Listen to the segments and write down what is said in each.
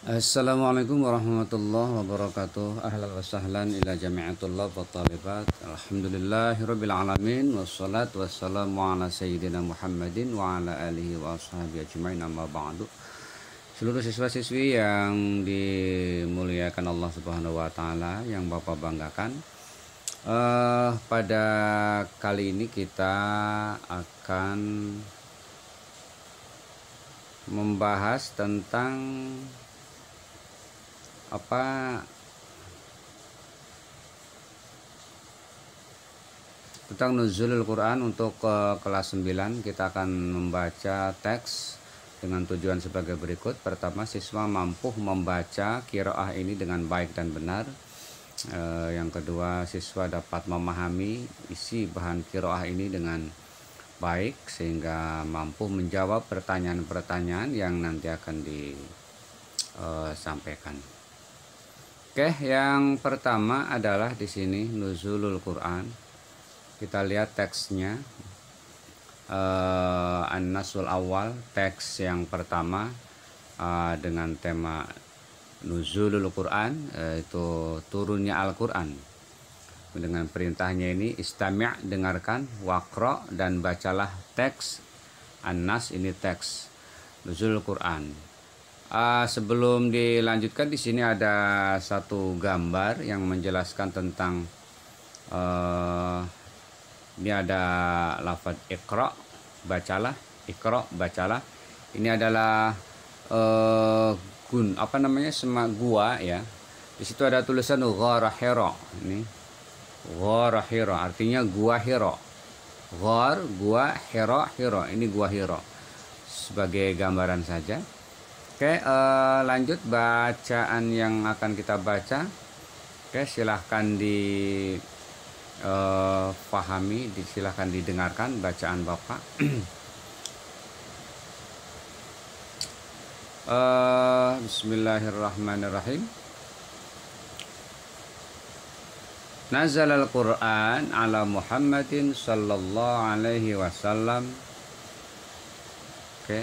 Assalamualaikum warahmatullahi wabarakatuh. Ahlan wa sahlan ila jami'at tullab wa talibat. Alhamdulillahirabbil alamin wassalatu wassalamu ala sayyidina Muhammadin wa ala alihi wa ashabihi ajmain, amma ba'du. Seluruh siswa-siswi yang dimuliakan Allah Subhanahu wa taala, yang Bapak banggakan. Pada kali ini kita akan membahas tentang tentang nuzulul Quran untuk kelas 9. Kita akan membaca teks dengan tujuan sebagai berikut. Pertama, siswa mampu membaca qiraah ini dengan baik dan benar. Yang kedua, siswa dapat memahami isi bahan qiraah ini dengan baik sehingga mampu menjawab pertanyaan-pertanyaan yang nanti akan disampaikan. Oke, yang pertama adalah di sini nuzulul Quran. Kita lihat teksnya. An-Nasul Awal, teks yang pertama dengan tema nuzulul Quran, itu turunnya Al-Quran. Dengan perintahnya ini, istami', dengarkan, waqra, dan bacalah teks. An-Nas, ini teks nuzulul Quran. Sebelum dilanjutkan, di sini ada satu gambar yang menjelaskan tentang ini ada lafaz iqra, bacalah, iqra, bacalah. Ini adalah gua ya. Di situ ada tulisan ghara Hira. Ini ghara Hira artinya gua Hira. Ghar, gua, Hira, Hira. Ini gua Hira. Sebagai gambaran saja. Oke, lanjut bacaan yang akan kita baca. Oke, silahkan dipahami, silahkan didengarkan bacaan Bapak. Bismillahirrahmanirrahim. Nazalal Quran ala Muhammadin sallallahu alaihi wasallam. Oke.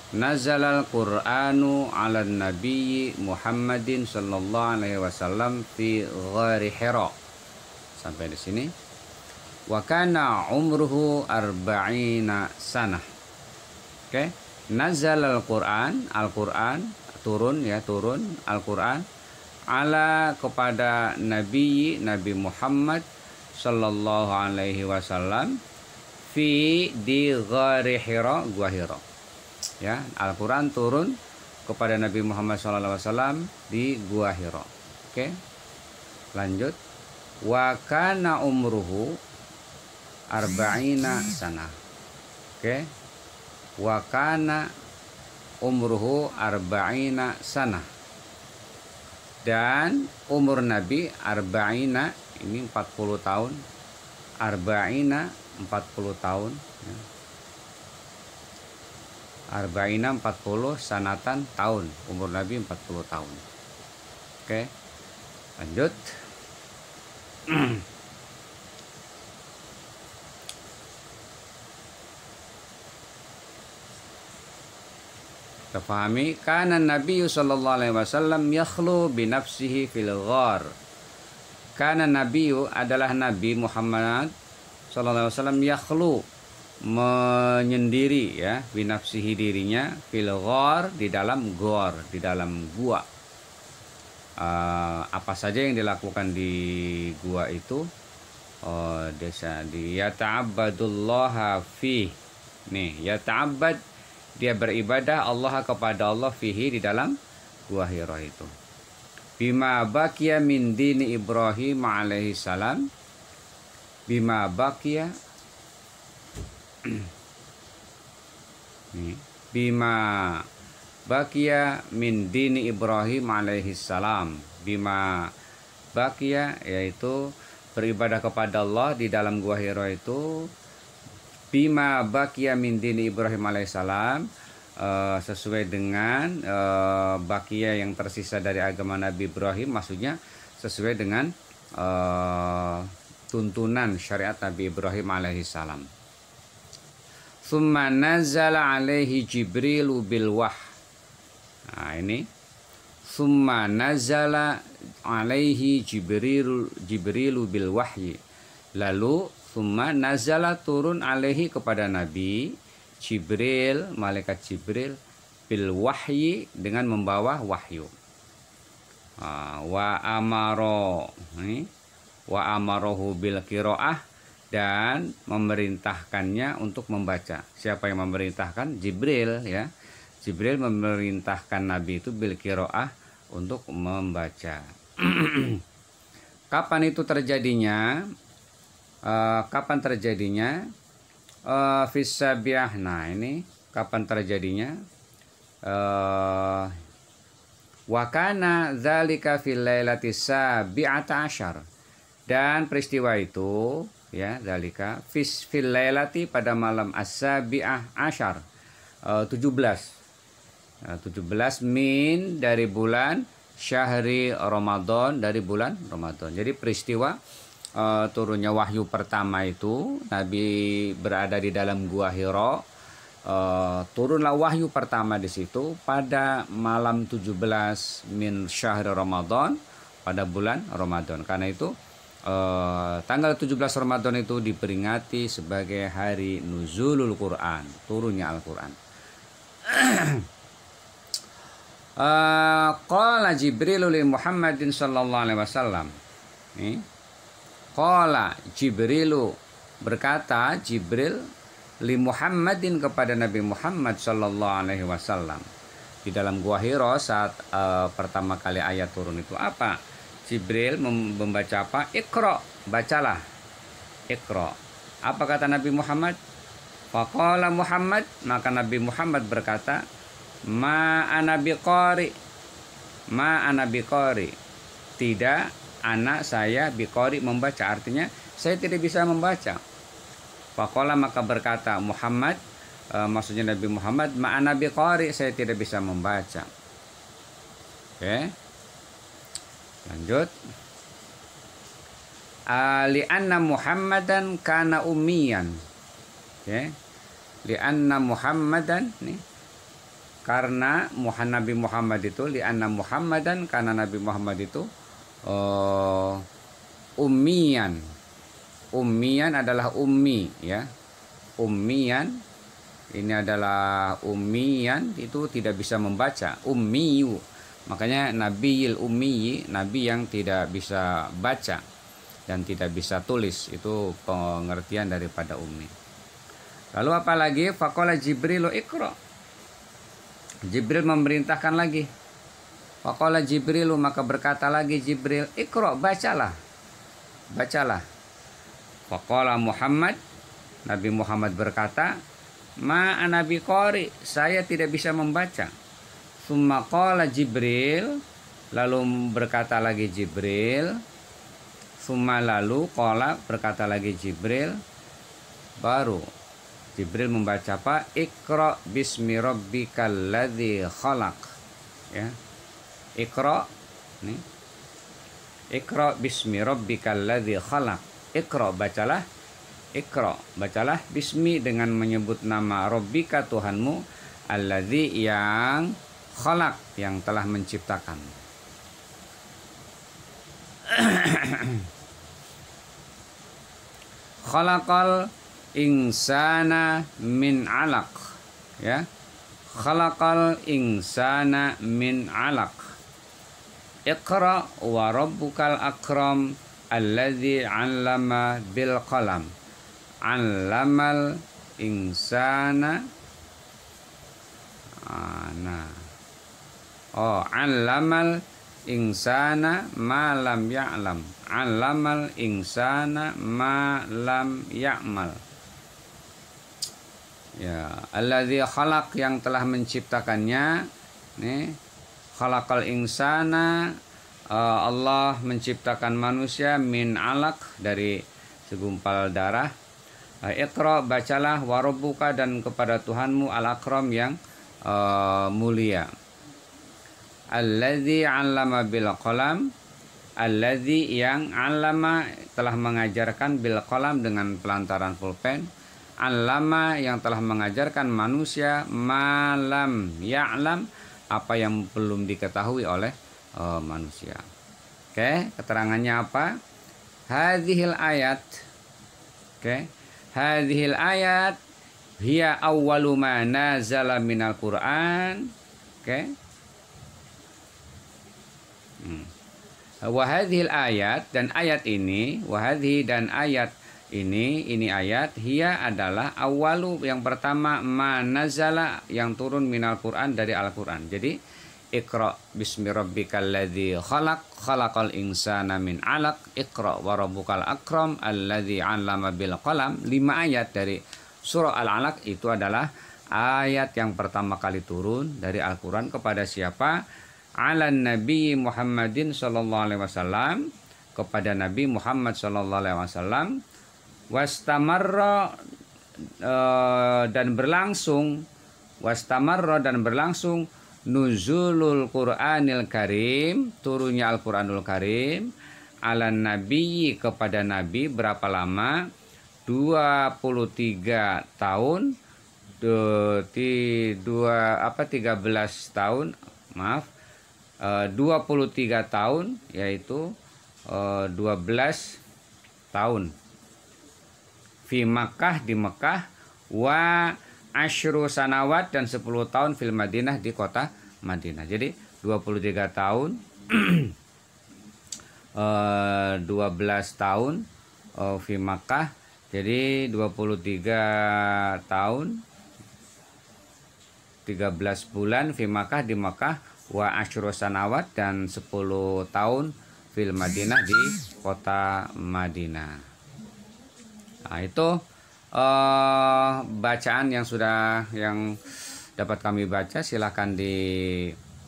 Nazalal Qur'anu 'ala Nabi Muhammadin sallallahu alaihi wasallam fi ghari Hira. Sampai di sini. Wa kana umruhu arba'ina sanah. Oke. Nazalal Qur'an, Al-Qur'an turun ya, turun Al-Qur'an ala kepada Nabi Muhammad sallallahu alaihi wasallam fi di ghari Hira, gua Hira. Ya, Al-Quran turun kepada Nabi Muhammad SAW di Gua Hira. Oke, lanjut. Wa kana umruhu arba'ina sana. Oke, wa kana umruhu arba'ina sana. Dan umur Nabi arba'ina, ini 40 tahun. Arba'ina 40 tahun ya. Arba'ina 40 sanatan, tahun. Umur Nabi 40 tahun. Oke, lanjut. Kita pahami. Kana Nabi sallallahu alaihi wasallam yakhlu bi nafsihi fil ghar. Kana Nabi adalah Nabi Muhammad sallallahu alaihi wasallam yakhlu, menyendiri ya, binafsihi, dirinya, fil ghar, di dalam ghar, di dalam gua. Apa saja yang dilakukan di gua itu? Desa di yata'abbadullaha fi. Nih, yata'abbad, dia beribadah Allah kepada Allah, fihi, di dalam gua Hira itu. Bima baqiya min dini Ibrahim alaihi salam. Bima baqiya bima baqiya min dini Ibrahim alaihi salam. Bima baqiya, yaitu beribadah kepada Allah di dalam gua Hira itu. Bima baqiya min dini Ibrahim alaihi salam, sesuai dengan baqiya yang tersisa dari agama Nabi Ibrahim, maksudnya sesuai dengan tuntunan syariat Nabi Ibrahim alaihi salam. Tsumma nazala alaihi Jibrilu bil wah. Nah, ini summa nazala alaihi Jibrilu bil wahyi. Lalu summa nazala turun alaihi kepada Nabi Jibril, malaikat Jibril, bil wahyi dengan membawa wahyu. Wa amarohu bil qiraah, dan memerintahkannya untuk membaca. Siapa yang memerintahkan? Jibril, ya. Jibril memerintahkan Nabi itu bil qiraah untuk membaca. Kapan itu terjadinya? Kapan terjadinya? Fisabiah. Nah, ini kapan terjadinya? Wa kana dzalika fil lailati sabi'ata asyar. Dan peristiwa itu, ya, dzalika fil lailati pada malam as-sabi'ah asyar, 17 min dari bulan syahri Ramadan, dari bulan Ramadan. Jadi peristiwa turunnya wahyu pertama itu, Nabi berada di dalam gua Hira, turunlah wahyu pertama di situ pada malam 17 min syahri Ramadan, pada bulan Ramadan. Karena itu tanggal 17 Ramadan itu diperingati sebagai hari nuzulul Quran, turunnya Al-Quran. Qala Jibrilu li Muhammadin sallallahu alaihi wasallam. Qala Jibrilu, berkata Jibril, li Muhammadin kepada Nabi Muhammad sallallahu alaihi wasallam di dalam gua Hira saat pertama kali ayat turun itu apa? Jibril membaca apa? Iqra, bacalah. Iqra. Apa kata Nabi Muhammad? Faqala Muhammad, maka Nabi Muhammad berkata, ma ana biqari. Ma ana biqari. Tidak, anak saya biqari, membaca. Artinya saya tidak bisa membaca. Faqala, maka berkata Muhammad, maksudnya Nabi Muhammad, ma ana biqari, saya tidak bisa membaca. Oke. Lanjut. Li'anna Muhammadan kana ummiyan. Oke. Li'anna Muhammadan, nih, karena Nabi Muhammad itu, li'anna Muhammadan, karena Nabi Muhammad itu ummiyan. Ummiyan adalah ummi, ya. Ummiyan ini adalah ummiyan, itu tidak bisa membaca. Ummiyu. Makanya Nabiyil ummi, nabi yang tidak bisa baca dan tidak bisa tulis, itu pengertian daripada ummi. Lalu apa lagi? Faqala Jibrilu iqra. Jibril memerintahkan lagi. Faqala Jibrilu, maka berkata lagi Jibril, iqra, bacalah. Bacalah. Faqala Muhammad, Nabi Muhammad berkata, ma ana biqari, saya tidak bisa membaca. Summa qala Jibril, lalu berkata lagi Jibril. Summa, lalu qala, berkata lagi Jibril. Baru Jibril membaca apa? Iqra bismi rabbikal ladzi khalaq. Ya. Iqra, nih. Iqra bismi rabbikal ladzi khalaq. Iqra, bacalah. Iqra, bacalah bismi, dengan menyebut nama rabbika, Tuhanmu, alladzi, yang khalaq, yang telah menciptakan. Khalaqal insana min alaq, ya. Khalaqal insana min alaq. Iqra wa rabbukal akram alladzi 'allama bil qalam. 'Allamal insana, allamal insana ma lam ya'lam. Allamal insana ma lam ya'mal. Ya, alladzi khalaq, yang telah menciptakannya. Nih, khalaqal insana, Allah menciptakan manusia, min alaq, dari segumpal darah. Iqra, bacalah, warabbuka, dan kepada Tuhanmu, al-akram, yang mulia. Alladzi 'allama bil qalam, alladzi, yang 'allama, telah mengajarkan, bil qalam, dengan pelantaran pulpen. 'Allama, yang telah mengajarkan manusia, malam ya'lam, apa yang belum diketahui oleh manusia. Oke, keterangannya apa? Hadhil ayat. Oke. Hadhil ayat hiya awwalu ma nazala minal Qur'an. Oke. Wa hadhil ayat, dan ayat ini, wa hadhi, dan ayat ini ayat hiya adalah awalu, yang pertama, ma nazala, yang turun minal Qur'an, dari Al-Qur'an. Jadi Iqra bismi rabbikal ladzi khalaq, khalaqal insana min 'alaq, Iqra wa rabbukal akram alladzi 'allama bil qalam. 5 ayat dari surah Al-Alaq itu adalah ayat yang pertama kali turun dari Al-Qur'an kepada siapa? Ala Nabi Muhammadin sallallahu alaihi wasallam, kepada Nabi Muhammad sallallahu alaihi wasallam. Wastamarra, dan berlangsung, nuzulul Qur'anil Karim, turunnya Al-Qur'anul Karim, ala Nabi, kepada Nabi, berapa lama? 23 tahun, 13 tahun, maaf, 23 tahun, yaitu 12 tahun. Fi Makkah, di Mekah, wa asyru sanawat, dan 10 tahun fil Madinah, di kota Madinah. Jadi 23 tahun, 12 tahun fi Makkah, jadi 23 tahun 13 bulan fi Makkah, di Makkah, wa asyru sanawat, dan 10 tahun fil Madinah, di kota Madinah. Nah, itu bacaan yang dapat kami baca. Silahkan difahami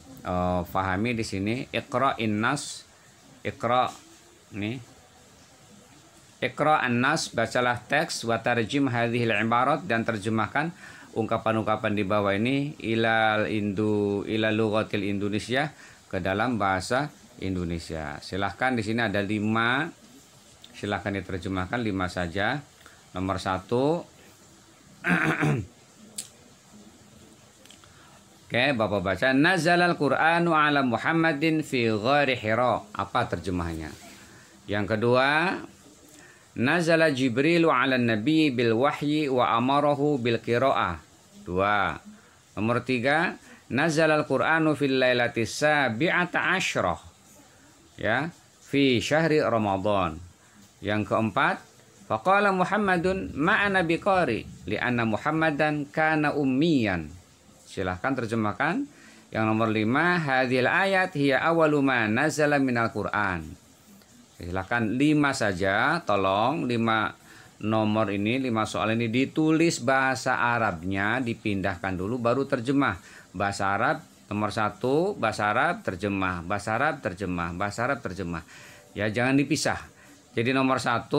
di sini. Iqra innas, Iqra nih, Iqra annas, bacalah teks, wa tarjim hadhil ibarat, dan terjemahkan ungkapan-ungkapan di bawah ini ila lughatil Indonesia, ke dalam bahasa Indonesia. Silahkan, di sini ada 5. Silahkan diterjemahkan 5 saja. Nomor 1. Oke, Bapak baca. Nazalal Qur'anu ala Muhammadin fi ghari Hira. Apa terjemahnya? Yang kedua, nazala Jibrilu ala Nabi bil wahyi wa amarahu bil qira'ah. 2. Nomor 3, nazalal Qur'anu fil lailati sabi'ata asyrah. Ya, fi syahri Ramadan. Yang keempat, faqala Muhammadun ma'ana biqari li'anna Muhammadan kana ummiyan. Silahkan terjemahkan. Yang nomor 5, hadhil ayat hiya awalu ma nazala minal Qur'an. Silahkan 5 saja, tolong 5 nomor ini, 5 soal ini ditulis bahasa Arabnya, dipindahkan dulu baru terjemah. Bahasa Arab nomor 1, bahasa Arab terjemah, bahasa Arab terjemah, bahasa Arab terjemah. Ya, jangan dipisah. Jadi nomor 1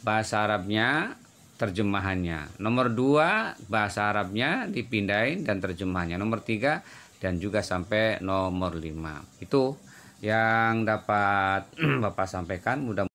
bahasa Arabnya, terjemahannya. Nomor 2 bahasa Arabnya dipindahin dan terjemahannya. Nomor 3 dan juga sampai nomor 5. Itu yang dapat Bapak sampaikan. Mudah